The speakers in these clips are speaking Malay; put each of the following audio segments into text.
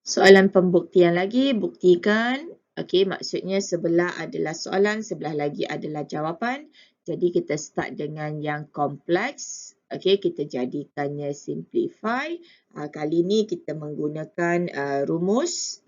Soalan pembuktian lagi, buktikan. Okey, maksudnya sebelah adalah soalan, sebelah lagi adalah jawapan. Jadi kita start dengan yang kompleks. Okey, kita jadikannya simplify. Kali ni kita menggunakan rumus.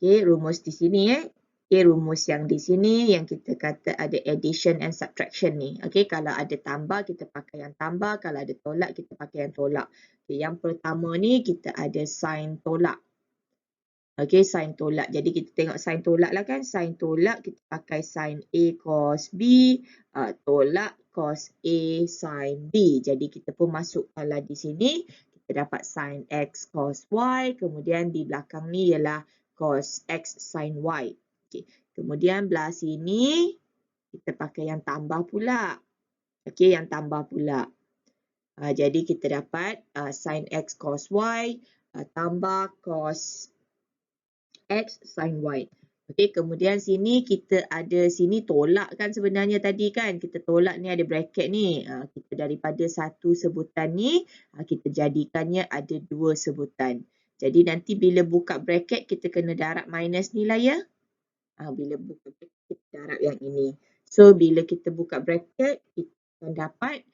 Okey, rumus di sini Okey, rumus yang di sini yang kita kata ada addition and subtraction ni. Okey, kalau ada tambah kita pakai yang tambah, kalau ada tolak kita pakai yang tolak. Okey, yang pertama ni kita ada sin tolak. Okey, sin tolak. Jadi kita tengok sin tolak lah kan. Sin tolak kita pakai sin A cos B, tolak cos A sin B. Jadi kita pun masukkanlah di sini. Kita dapat sin X cos Y. Kemudian di belakang ni ialah cos X sin Y. Okey. Kemudian belah sini kita pakai yang tambah pula. Okey, yang tambah pula. Jadi kita dapat sin X cos Y tambah cos X sin Y. Okey, kemudian sini kita ada sini tolak kan sebenarnya tadi kan. Kita tolak ni ada bracket ni. Kita daripada satu sebutan ni, kita jadikannya ada dua sebutan. Jadi nanti bila buka bracket kita kena darab minus ni lah ya. Bila buka bracket kita darab yang ini. So bila kita buka bracket kita akan dapat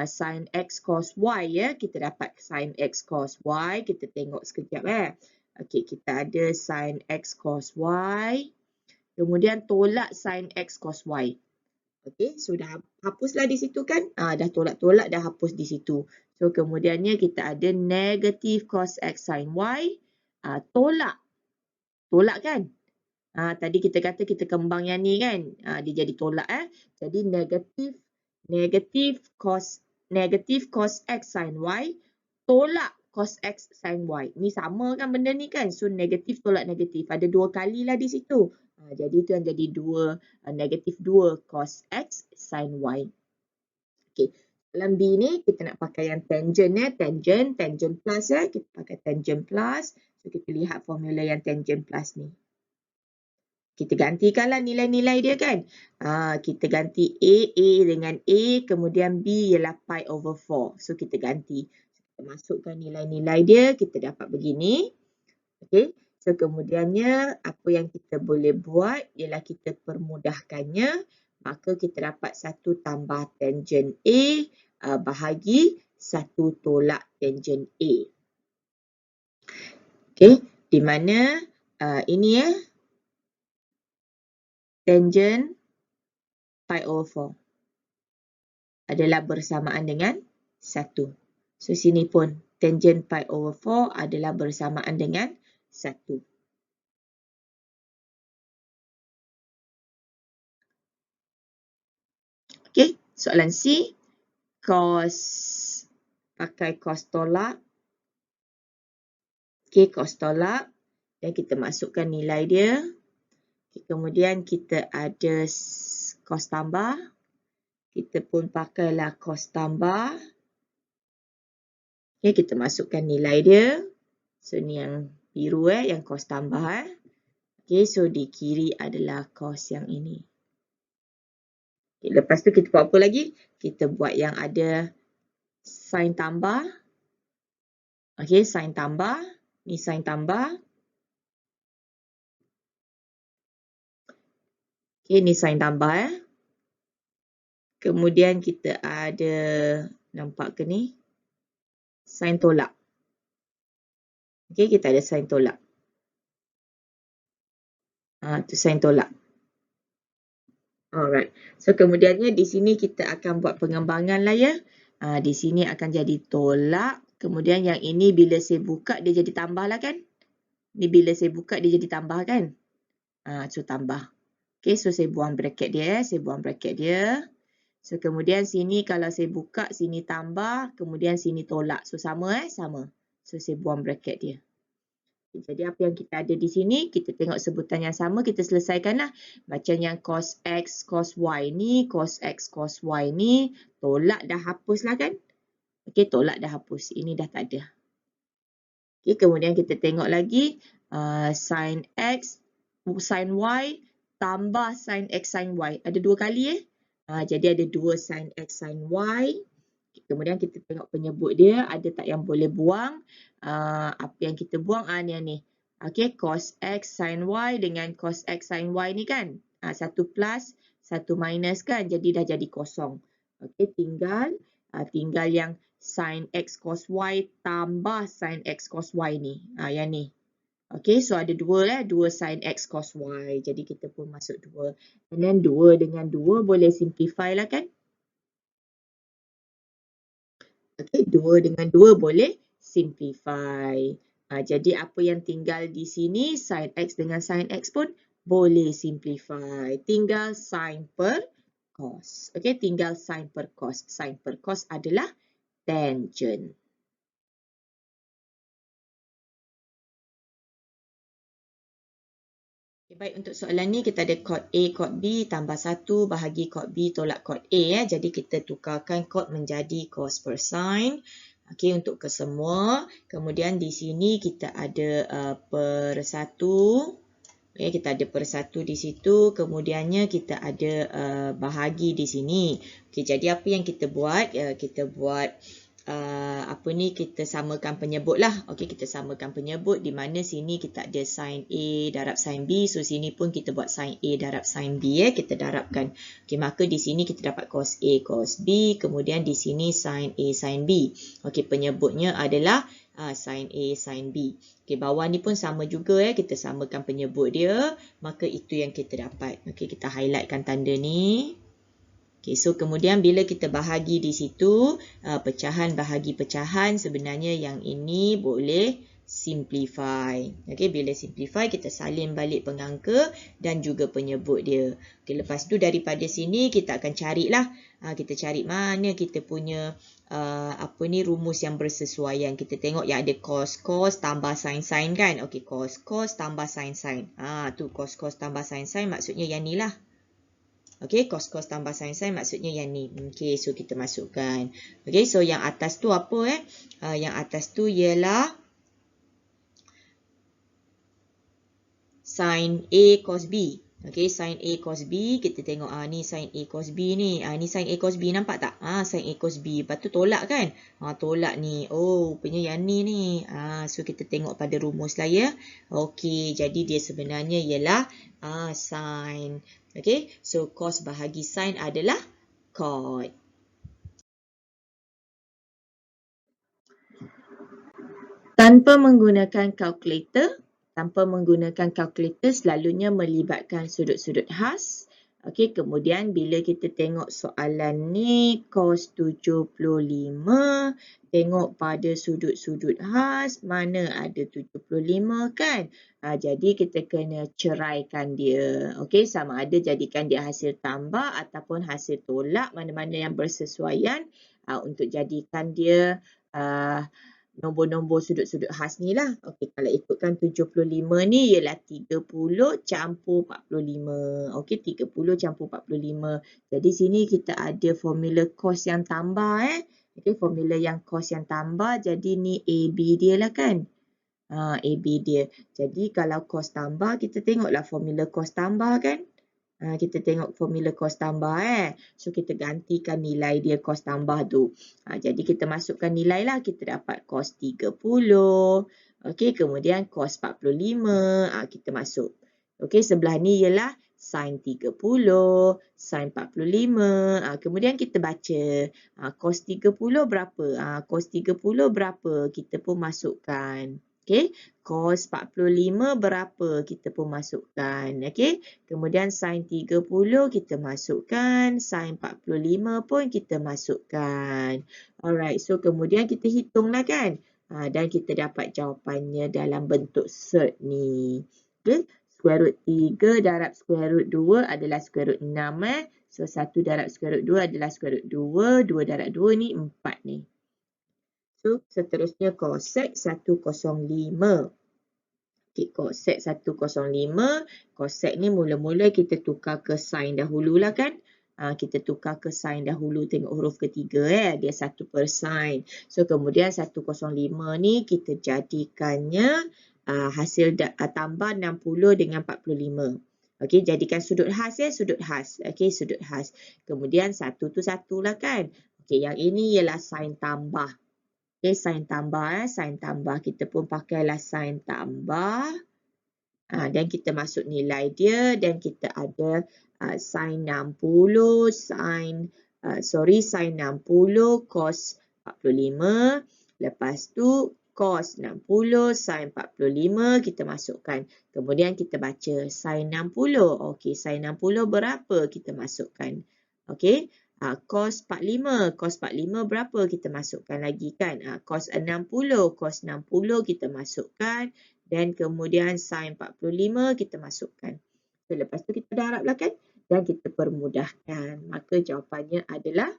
sin X cos Y ya. Kita dapat sin X cos Y. Kita tengok sekejap Okey, kita ada sin X cos Y. Kemudian tolak sin X cos Y. Okey, so dah hapuslah di situ kan. Dah tolak-tolak, dah hapus di situ. So kemudiannya kita ada negatif cos X sin Y. Tolak. Tolak kan? Tadi kita kata kita kembang yang ni kan. Dia jadi tolak Jadi negatif cos X sin Y tolak cos X sin Y. Ni sama kan benda ni kan. So negatif tolak negatif. Ada dua kali lah di situ. Jadi itu yang jadi negatif 2 cos X sin Y. Okey. Dalam B ni kita nak pakai yang tangent tangent plus kita pakai tangent plus. So kita lihat formula yang tangent plus ni. Kita gantikanlah nilai-nilai dia kan. Kita ganti A dengan A, kemudian B ialah pi over 4. So kita ganti. Kita masukkan nilai-nilai dia, kita dapat begini. Okey. So kemudiannya apa yang kita boleh buat ialah kita permudahkannya. Maka kita dapat 1 tambah tangent A bahagi 1 tolak tangent A. Okey. Di mana ini tangent pi over 4 adalah bersamaan dengan 1. So sini pun tangent pi over 4 adalah bersamaan dengan 1. Okey, soalan C. Cos, pakai cos tolak. Okey, cos tolak. Dan kita masukkan nilai dia. Okay, kemudian kita ada cos tambah. Kita pun pakailah cos tambah. Okay, kita masukkan nilai dia. So, ni yang biru yang cos tambah Okay, so di kiri adalah cos yang ini. Okay, lepas tu kita buat apa lagi? Kita buat yang ada sin tambah. Okay, sin tambah. Ni sin tambah. Okay, ni sin tambah Kemudian kita ada, nampak ke ni? Sin tolak. Okay, kita ada sin tolak. Tu sin tolak. Alright. So, kemudiannya di sini kita akan buat pengembangan lah ya. Di sini akan jadi tolak. Kemudian yang ini bila saya buka dia jadi tambah lah kan. Ni bila saya buka dia jadi tambah kan. So, tambah. Okay, so saya buang bracket dia. Saya buang bracket dia. So, kemudian sini kalau saya buka, sini tambah. Kemudian sini tolak. So, sama sama. So, saya buang bracket dia. Jadi apa yang kita ada di sini, kita tengok sebutan yang sama, kita selesaikanlah. Macam yang cos X, cos Y ni, cos X, cos Y ni, tolak dah hapus lah kan. Okey, tolak dah hapus. Ini dah tak ada. Okey, kemudian kita tengok lagi, sin X, sin Y, tambah sin X, sin Y. Ada dua kali jadi ada 2 sin X, sin Y. Kemudian kita tengok penyebut dia, ada tak yang boleh buang. Apa yang kita buang? Ni. Okay, cos X sin Y dengan cos X sin Y ni kan. Satu plus, satu minus kan. Jadi dah jadi kosong. Okay, tinggal yang sin X cos Y tambah sin X cos Y ni. Yang ni. Okay, so ada dua sin X cos Y. Jadi kita pun masuk 2. And then 2 dengan 2 boleh simplify lah kan. Okay, 2 dengan 2 boleh simplify. Jadi apa yang tinggal di sini, sin X dengan sin X pun boleh simplify. Tinggal sin per cos. Okay, tinggal sin per cos. Sin per cos adalah tangent. Okay, baik, untuk soalan ni kita ada cot A, cot B tambah 1 bahagi cot B tolak cot A. Jadi kita tukarkan cot menjadi cos per sin. Okay, untuk kesemua. Kemudian di sini kita ada per 1. Okay, kita ada per 1 di situ. Kemudiannya kita ada bahagi di sini. Okay, jadi apa yang kita buat? Kita buat kita samakan penyebut lah. Okey, kita samakan penyebut di mana sini kita ada sin A darab sin B. So sini pun kita buat sin A darab sin B kita darabkan. Okey, maka di sini kita dapat cos A cos B, kemudian di sini sin A sin B. Okey, penyebutnya adalah sin A sin B. Okey, bawah ni pun sama juga kita samakan penyebut dia, maka itu yang kita dapat. Okey, kita highlightkan tanda ni. Okay, so kemudian bila kita bahagi di situ, pecahan bahagi pecahan, sebenarnya yang ini boleh simplify. Okay, bila simplify, kita salin balik pengangka dan juga penyebut dia. Okay, lepas tu daripada sini kita akan carilah. Kita cari mana kita punya rumus yang bersesuaian. Kita tengok yang ada cos tambah sin kan. Okay, cos tambah sin. Tu cos tambah sin maksudnya yang ni lah. Okay, cos tambah sin maksudnya yang ni. Okay, so kita masukkan. Okay, so yang atas tu apa yang atas tu ialah sin A cos B. Okay, sin A cos B. Kita tengok ni sin A cos B ni. Ni sin A cos B, nampak tak? Sin A cos B. Lepas tu tolak kan? Tolak ni. Oh, rupanya yang ni. So kita tengok pada rumus lah ya. Okay, jadi dia sebenarnya ialah sin. Okay, so cos bahagi sin adalah cot. Tanpa menggunakan kalkulator, selalunya melibatkan sudut-sudut khas. Okey, kemudian bila kita tengok soalan ni cos 75, tengok pada sudut-sudut khas, mana ada 75 kan? Jadi kita kena ceraikan dia. Okey, sama ada jadikan dia hasil tambah ataupun hasil tolak, mana-mana yang bersesuaian untuk jadikan dia nombor-nombor sudut-sudut khas ni lah. Okey, kalau ikutkan 75 ni ialah 30 campur 45. Okey, 30 campur 45. Jadi sini kita ada formula cos yang tambah Okey, formula yang cos yang tambah. Jadi ni AB dia lah kan. AB dia. Jadi kalau cos tambah, kita tengoklah formula cos tambah kan. Kita tengok formula cos tambah So kita gantikan nilai dia cos tambah tu. Jadi kita masukkan nilai lah. Kita dapat cos 30. Okey, kemudian cos 45. Kita masuk. Okey, sebelah ni ialah sin 30, sin 45. Kemudian kita baca cos 30 berapa? Cos 30 berapa? Kita pun masukkan. Okey, cos 45 berapa? Kita pun masukkan. Okey, kemudian sin 30 kita masukkan, sin 45 pun kita masukkan. Alright, so kemudian kita hitunglah kan. Dan kita dapat jawapannya dalam bentuk cert ni. Okey, square root 3 darab square root 2 adalah square root 6 So 1 darab square root 2 adalah square root 2, 2 darab 2 ni 4 ni. So, seterusnya cosec 105. Okay, cosec 105. Cosec ni mula-mula kita tukar ke sin dahululah kan. Kita tukar ke sin dahulu. Tengok huruf ketiga dia 1 per sin. So, kemudian 105 ni kita jadikannya hasil tambah 60 dengan 45. Okey, jadikan sudut khas sudut khas. Okey, sudut khas. Kemudian 1 tu 1 lah kan. Okey, yang ini ialah sin tambah. Okay, sin tambah. Sin tambah. Kita pun pakailah sin tambah. Dan kita masuk nilai dia dan kita ada sin 60, sin 60 cos 45. Lepas tu cos 60 sin 45 kita masukkan. Kemudian kita baca sin 60. Okey, sin 60 berapa kita masukkan. Okey. Cos 45. Cos 45 berapa kita masukkan lagi kan. Cos 60. Cos 60 kita masukkan. Dan kemudian sin 45 kita masukkan. So, lepas tu kita dah haraplah kan. Dan kita permudahkan. Maka jawapannya adalah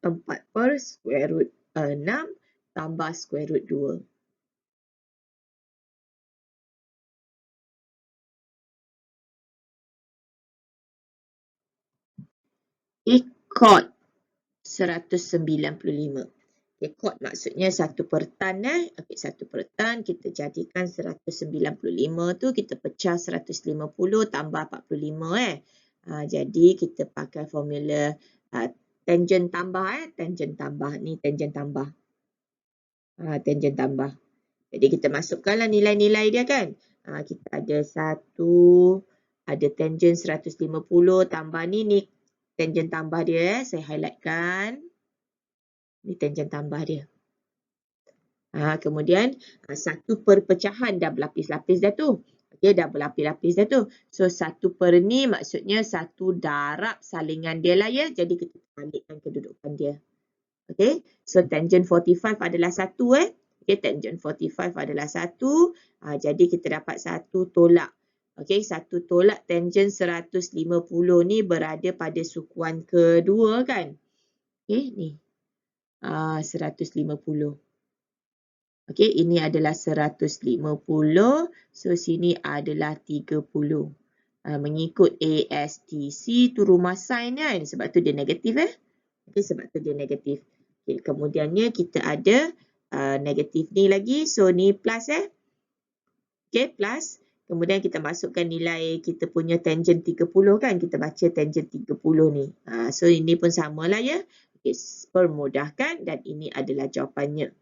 4 per square root 6 tambah square root 2. Cot 195. Okay, cot maksudnya 1 per tan. Okay, 1 per tan kita jadikan 195 tu kita pecah 150 tambah 45. Jadi kita pakai formula tangent tambah. Tangent tambah. Ni tangent tambah. Tangent tambah. Jadi kita masukkanlah nilai-nilai dia kan. Kita ada 1, ada tangent 150 tambah ni tangent tambah dia. Saya highlightkan. Ni tangent tambah dia. Kemudian 1 per pecahan dah berlapis-lapis dah tu. Okay, dah berlapis-lapis dah tu. So 1 per ni maksudnya 1 darab salingan dia lah ya. Jadi kita balikkan kedudukan dia. Okay, so tangent 45 adalah 1 Okay, tangent 45 adalah 1. Jadi kita dapat 1 tolak. Okay, 1 tolak tangent 150 ni berada pada sukuan kedua kan. Okay, ni. 150. Okay, ini adalah 150. So, sini adalah 30. Mengikut ASTC tu rumah sin kan. Sebab tu dia negatif Okay, sebab tu dia negatif. Okay, kemudiannya kita ada negatif ni lagi. So, ni plus Okay, plus. Kemudian kita masukkan nilai kita punya tangent 30 kan. Kita baca tangent 30 ni. So, ini pun samalah ya. Okay, permudahkan dan ini adalah jawapannya.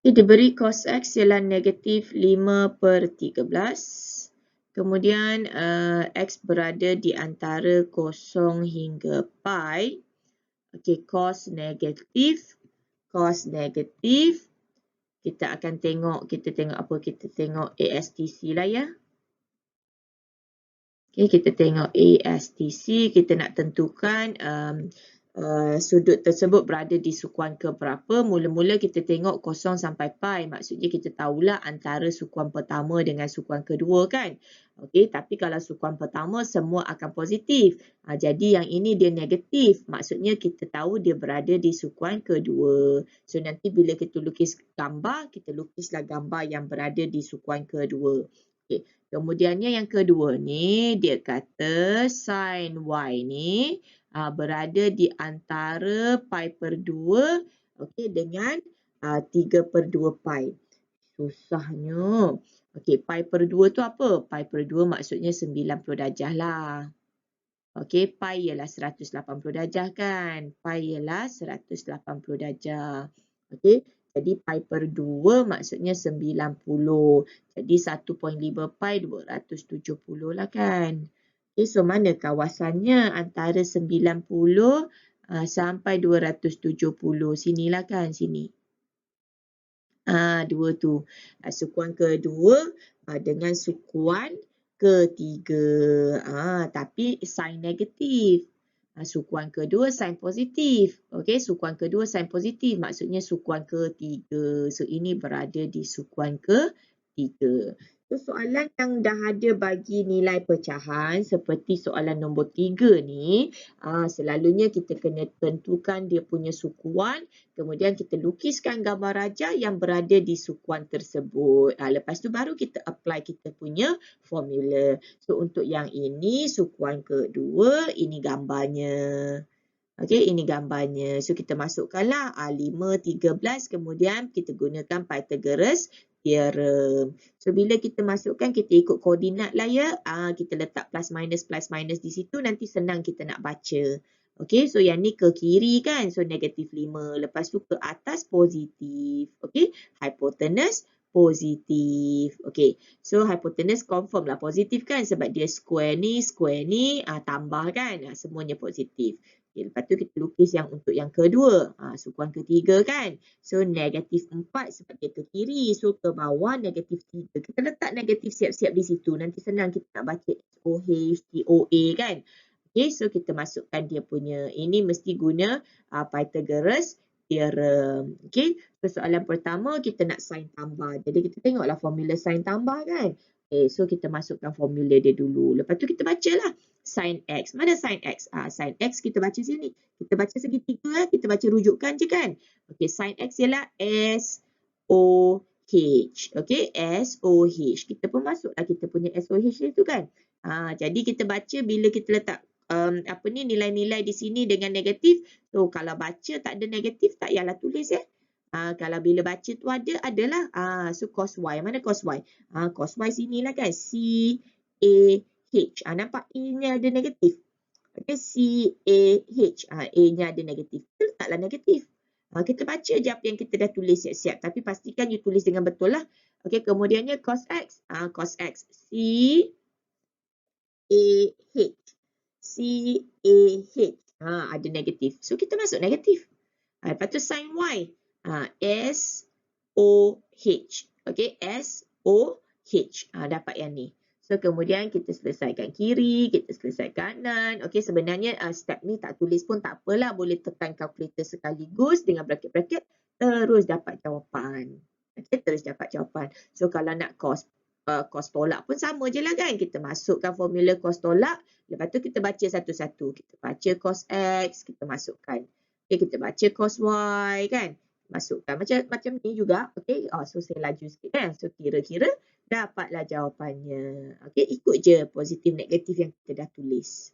Diberi cos X ialah negatif 5 per 13. Kemudian X berada di antara 0 hingga pi. Okey, cos negatif. Kita akan tengok, kita tengok ASTC lah ya. Okey, kita tengok ASTC. Kita nak tentukan sudut tersebut berada di sukuan ke berapa. Mula-mula kita tengok 0 sampai pi. Maksudnya kita tahulah antara sukuan pertama dengan sukuan kedua kan. Okey, tapi kalau sukuan pertama semua akan positif. Jadi yang ini dia negatif. Maksudnya kita tahu dia berada di sukuan kedua. So nanti bila kita lukis gambar, kita lukislah gambar yang berada di sukuan kedua. Okey, kemudiannya yang kedua ni dia kata sin Y ni berada di antara pi per 2 dengan 3 per 2 pi. Susahnya. Okey, pi per 2 tu apa? Pi per 2 maksudnya 90 darjah lah. Okey, pi ialah 180 darjah kan? Pi ialah 180 darjah. Okey, jadi pi per 2 maksudnya 90. Jadi 1.5 pi 270 lah kan? Okay, so mana kawasannya antara 90 sampai 270? Sinilah kan, sini. Dua tu. Sukuan kedua dengan sukuan ketiga. Tapi sign negatif. Sukuan kedua sign positif. Okey, sukuan kedua sign positif. Maksudnya sukuan ketiga. So, ini berada di sukuan ketiga. So, soalan yang dah ada bagi nilai pecahan seperti soalan nombor 3 ni, selalunya kita kena tentukan dia punya sukuan, kemudian kita lukiskan gambar rajah yang berada di sukuan tersebut. Lepas tu baru kita apply kita punya formula. So, untuk yang ini sukuan kedua, ini gambarnya. Okey, ini gambarnya. So, kita masukkanlah 5, 13, kemudian kita gunakan Pythagoras theorem. So, bila kita masukkan, kita ikut koordinat lah ya. Kita letak plus minus di situ, nanti senang kita nak baca. Okey, so yang ni ke kiri kan. So negatif 5. Lepas tu ke atas positif. Okey, hypotenuse positif. Okey, so hypotenuse confirm lah positif kan sebab dia square ni tambah kan. Semuanya positif. Okay, lepas tu kita lukis yang untuk yang kedua. Sukuan ketiga kan. So negatif 4 sebab dia ke kiri. So ke bawah negatif 3. Kita letak negatif siap-siap di situ. Nanti senang kita nak baca SOH, TOA kan. Okay, so kita masukkan dia punya, ini mesti guna Pythagoras theorem. Okay, so soalan pertama kita nak sin tambah. Jadi kita tengoklah formula sin tambah kan. Okay, so kita masukkan formula dia dulu. Lepas tu kita bacalah sin x. Mana sin x? Sin x kita baca sini. Kita baca segitiga, kita baca rujukan je kan. Okay, sin x ialah SOH. Okay, SOH. Kita pun masuklah kita punya SOH itu kan. Jadi kita baca bila kita letak nilai-nilai di sini dengan negatif. So kalau baca tak ada negatif tak payahlah tulis ya. Kalau bila baca tu adalah so cos y. Mana cos y? Cos y sinilah kan. CAH. Nampak A-nya ada negatif. Okay, CAH. A-nya ada negatif. Kita letaklah negatif. Kita baca je apa yang kita dah tulis siap-siap. Tapi pastikan you tulis dengan betul lah. Okay, kemudiannya cos x. Cos x. CAH. CAH. Ada negatif. So, kita masuk negatif. Lepas tu sin Y. SOH. Okay, SOH. Dapat yang ni. So, kemudian kita selesaikan kiri, kita selesaikan kanan. Okay, sebenarnya step ni tak tulis pun tak apalah. Boleh tekan kalkulator sekaligus dengan bracket-bracket. Terus dapat jawapan. Okay, terus dapat jawapan. So, kalau nak cos tolak pun sama je lah kan. Kita masukkan formula cos tolak. Lepas tu kita baca satu-satu. Kita baca cos X, kita masukkan. Okay, kita baca cos Y kan. Masukkan. Macam ni juga. Okay, so saya laju sikit kan. So kira-kira dapatlah jawapannya. Okay, ikut je positif negatif yang kita dah tulis.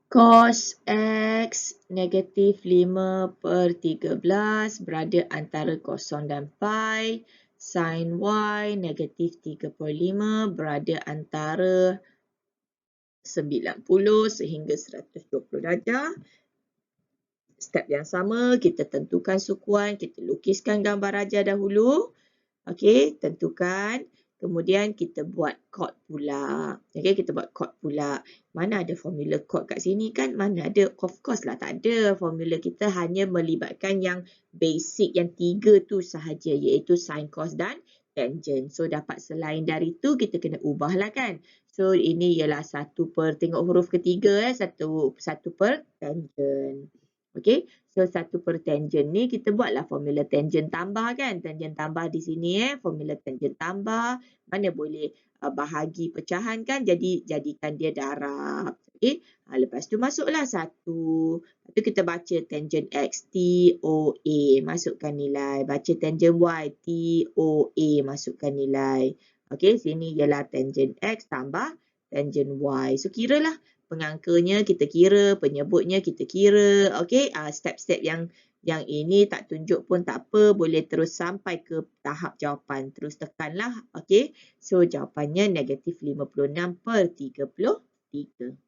Cos X negatif 5/13 berada antara 0 dan pi. Sin Y negatif 3/5 berada antara 90 sehingga 120 darjah. Step yang sama, kita tentukan sukuan, kita lukiskan gambar rajah dahulu. Okey, tentukan. Kemudian kita buat chord pula. Okey, kita buat chord pula. Mana ada formula chord kat sini kan? Mana ada? Of course lah tak ada. Formula kita hanya melibatkan yang basic, yang 3 tu sahaja, iaitu sin, cos dan tangent. So, dapat selain dari tu, kita kena ubah lah kan? So, ini ialah 1 per, tengok huruf ketiga 1 per tangent. Okey, so 1 per tangent ni kita buatlah formula tangent tambah kan. Tangent tambah di sini formula tangent tambah. Mana boleh bahagi pecahan kan. Jadi jadikan dia darab. Okey, lepas tu masuklah 1. Lepas tu kita baca tangent X, TOA. Masukkan nilai. Baca tangent Y, TOA. Masukkan nilai. Okey, sini ialah tangent X tambah tangent Y. So kiralah. Pengangkanya kita kira, penyebutnya kita kira. Okey, step-step yang ini tak tunjuk pun tak apa, boleh terus sampai ke tahap jawapan. Terus tekanlah. Okey, so jawapannya negatif 56/33.